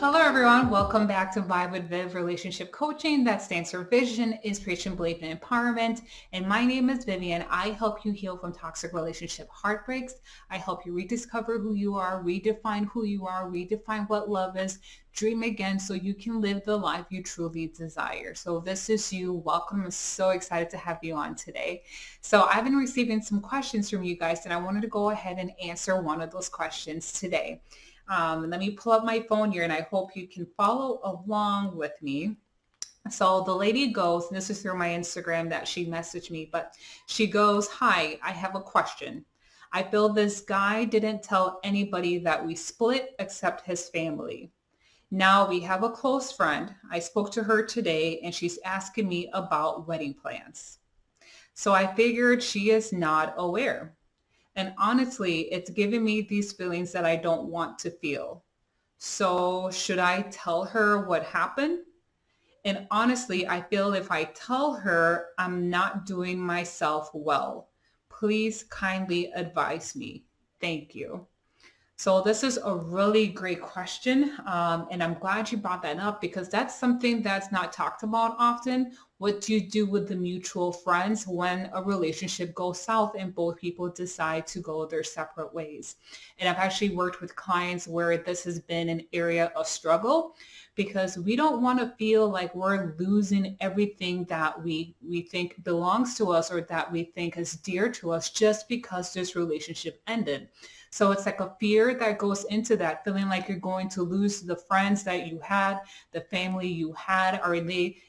Hello, everyone. Welcome back to Vibe with Viv Relationship Coaching. That stands for Vision, Inspiration, Belief, and Empowerment. And my name is Vivian. I help you heal from toxic relationship heartbreaks. I help you rediscover who you are, redefine who you are, redefine what love is, dream again so you can live the life you truly desire. So if this is you, welcome. I'm so excited to have you on today. So I've been receiving some questions from you guys, and I wanted to go ahead and answer one of those questions today. Let me pull up my phone here and I hope you can follow along with me. So the lady goes, and this is through my Instagram that she messaged me, but she goes, "Hi, I have a question. I feel this guy didn't tell anybody that we split except his family. Now we have a close friend. I spoke to her today and she's asking me about wedding plans. So I figured she is not aware. And honestly, it's giving me these feelings that I don't want to feel. So should I tell her what happened? And honestly, I feel if I tell her, I'm not doing myself well. Please kindly advise me. Thank you." So this is a really great question. And I'm glad you brought that up because that's something that's not talked about often. What do you do with the mutual friends when a relationship goes south and both people decide to go their separate ways? And I've actually worked with clients where this has been an area of struggle because we don't want to feel like we're losing everything that we think belongs to us or that we think is dear to us just because this relationship ended. So it's like a fear that goes into that, feeling like you're going to lose the friends that you had, the family you had.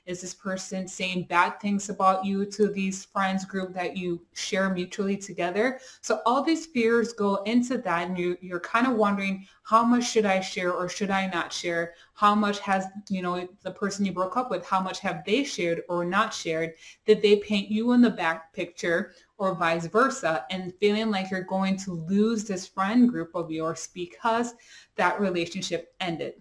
Is this person saying bad things about you to these friends group that you share mutually together? So all these fears go into that, and you're kind of wondering, how much should I share or should I not share? How much has, the person you broke up with, how much have they shared or not shared? Did they paint you in the back picture or vice versa? And feeling like you're going to lose this friend group of yours because that relationship ended.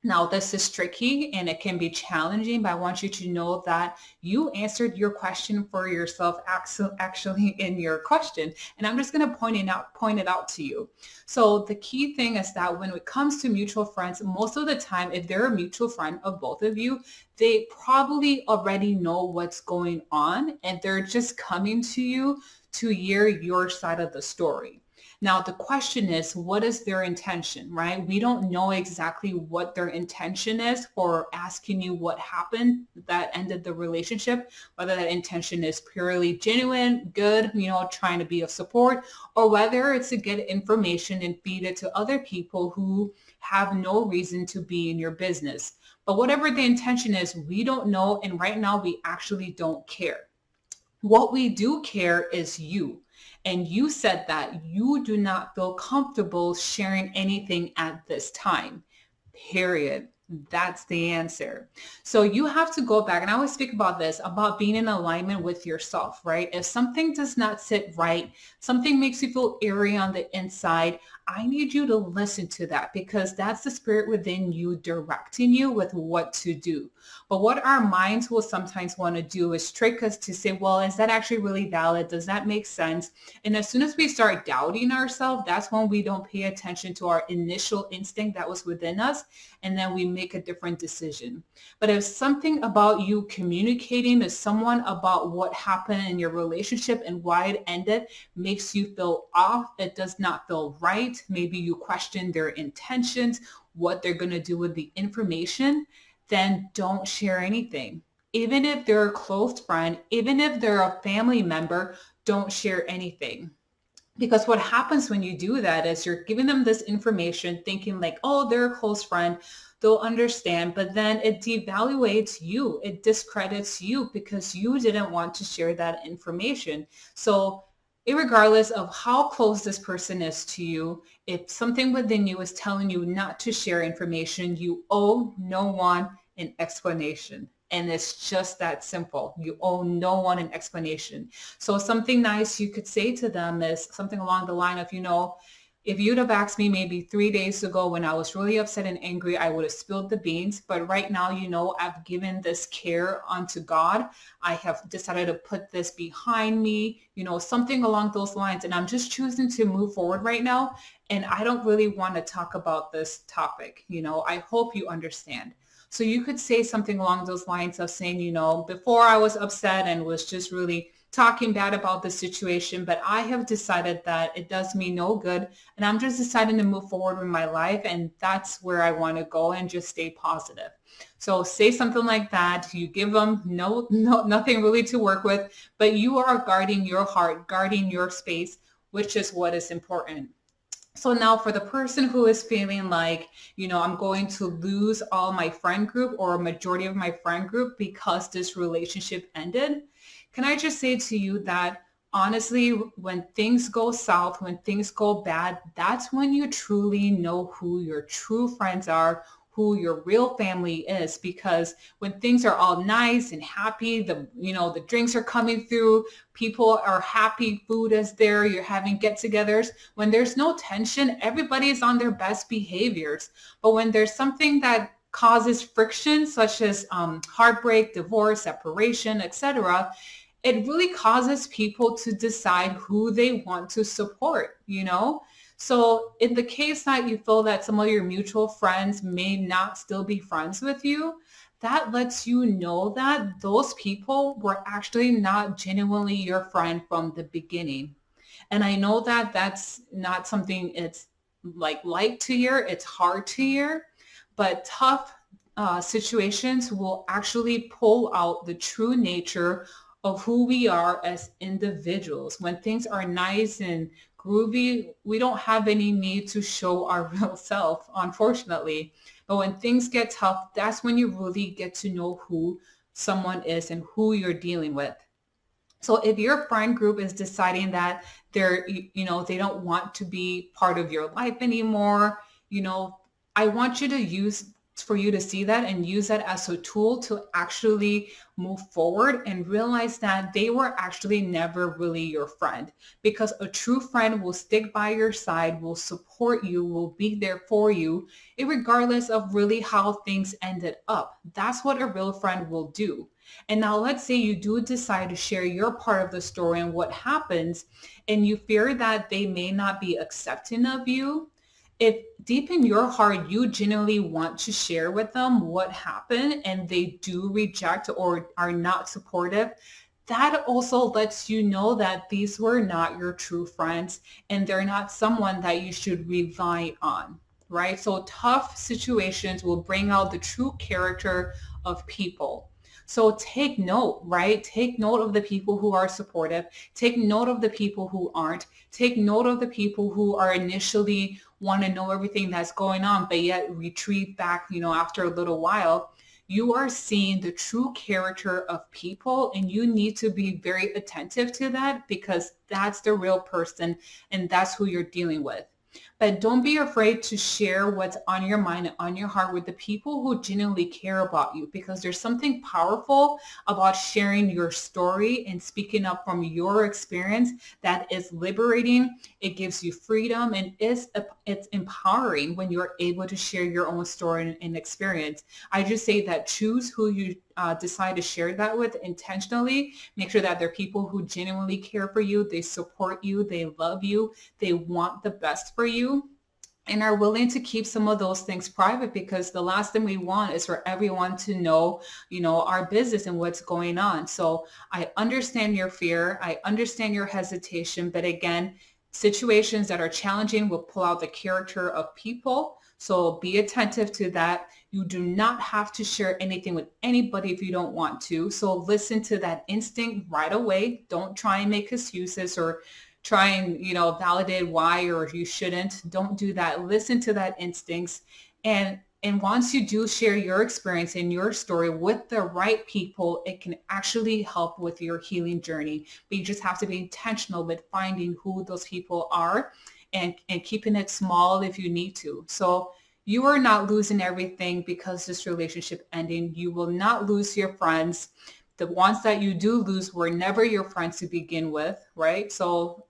Now, this is tricky and it can be challenging, but I want you to know that you answered your question for yourself actually in your question. And I'm just going to point it out to you. So the key thing is that when it comes to mutual friends, most of the time, if they're a mutual friend of both of you, they probably already know what's going on and they're just coming to you to hear your side of the story. Now, the question is, what is their intention, right? We don't know exactly what their intention is for asking you what happened that ended the relationship, whether that intention is purely genuine, good, trying to be of support, or whether it's to get information and feed it to other people who have no reason to be in your business. But whatever the intention is, we don't know. And right now, we actually don't care. What we do care is you. And you said that you do not feel comfortable sharing anything at this time, period. That's the answer. So you have to go back, and I always speak about this, about being in alignment with yourself, right? If something does not sit right, something makes you feel eerie on the inside, I need you to listen to that because that's the spirit within you directing you with what to do. But what our minds will sometimes want to do is trick us to say, well, is that actually really valid? Does that make sense? And as soon as we start doubting ourselves, that's when we don't pay attention to our initial instinct that was within us, and then we make a different decision. But if something about you communicating to someone about what happened in your relationship and why it ended makes you feel off, it does not feel right, maybe you question their intentions, what they're going to do with the information, then don't share anything. Even if they're a close friend, even if they're a family member, don't share anything. Because what happens when you do that is you're giving them this information thinking like, oh, they're a close friend, they'll understand, but then it devaluates you. It discredits you because you didn't want to share that information. So irregardless of how close this person is to you, if something within you is telling you not to share information, you owe no one an explanation. And it's just that simple. You owe no one an explanation. So something nice you could say to them is something along the line of, If you'd have asked me maybe 3 days ago when I was really upset and angry, I would have spilled the beans. But right now, I've given this care unto God. I have decided to put this behind me, something along those lines. And I'm just choosing to move forward right now. And I don't really want to talk about this topic. I hope you understand. So you could say something along those lines of saying, before I was upset and was just really talking bad about the situation, but I have decided that it does me no good. And I'm just deciding to move forward with my life. And that's where I want to go and just stay positive. So say something like that. You give them nothing really to work with, but you are guarding your heart, guarding your space, which is what is important. So now for the person who is feeling like, I'm going to lose all my friend group or a majority of my friend group because this relationship ended, can I just say to you that honestly, when things go south, when things go bad, that's when you truly know who your true friends are, who your real family is. Because when things are all nice and happy, the drinks are coming through, people are happy, food is there, you're having get-togethers. When there's no tension, everybody is on their best behaviors. But when there's something that causes friction, such as heartbreak, divorce, separation, etc., it really causes people to decide who they want to support. So in the case that you feel that some of your mutual friends may not still be friends with you, that lets you know that those people were actually not genuinely your friend from the beginning. And I know that that's not something it's like light to hear, it's hard to hear, but tough situations will actually pull out the true nature of who we are as individuals. When things are nice and groovy, we don't have any need to show our real self, unfortunately. But when things get tough, that's when you really get to know who someone is and who you're dealing with. So if your friend group is deciding that they don't want to be part of your life anymore, I want you to for you to see that and use that as a tool to actually move forward and realize that they were actually never really your friend, because a true friend will stick by your side, will support you, will be there for you, regardless of really how things ended up. That's what a real friend will do. And now let's say you do decide to share your part of the story and what happens, and you fear that they may not be accepting of you. If deep in your heart you genuinely want to share with them what happened and they do reject or are not supportive, that also lets you know that these were not your true friends and they're not someone that you should rely on, right? So tough situations will bring out the true character of people. So take note, right? Take note of the people who are supportive. Take note of the people who aren't. Take note of the people who are initially want to know everything that's going on, but yet retreat back, after a little while. You are seeing the true character of people, and you need to be very attentive to that, because that's the real person and that's who you're dealing with. But don't be afraid to share what's on your mind and on your heart with the people who genuinely care about you, because there's something powerful about sharing your story and speaking up from your experience that is liberating. It gives you freedom, and it's empowering when you're able to share your own story and experience. I just say that choose who you decide to share that with intentionally. Make sure that they're people who genuinely care for you, they support you, they love you, they want the best for you, and are willing to keep some of those things private, because the last thing we want is for everyone to know, our business and what's going on. So I understand your fear. I understand your hesitation. But again, situations that are challenging will pull out the character of people. So be attentive to that. You do not have to share anything with anybody if you don't want to. So listen to that instinct right away. Don't try and make excuses or try and, validate why or you shouldn't. Don't do that. Listen to that instincts. And once you do share your experience and your story with the right people, it can actually help with your healing journey. But you just have to be intentional with finding who those people are and keeping it small if you need to. So you are not losing everything because this relationship ending. You will not lose your friends. The ones that you do lose were never your friends to begin with, right? So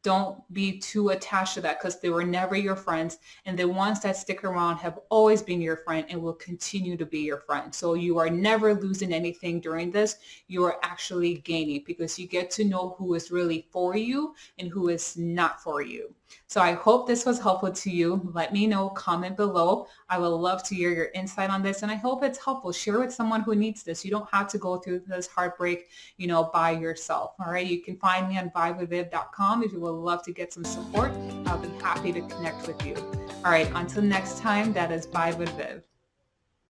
Don't be too attached to that because they were never your friends. And the ones that stick around have always been your friend and will continue to be your friend. So you are never losing anything during this. You are actually gaining because you get to know who is really for you and who is not for you. So I hope this was helpful to you. Let me know, comment below. I would love to hear your insight on this, and I hope it's helpful. Share with someone who needs this. You don't have to go through this heartbreak, by yourself. All right. You can find me on vibewithviv.com if you would love to get some support. I'll be happy to connect with you. All right. Until next time, that is Vibe with Viv.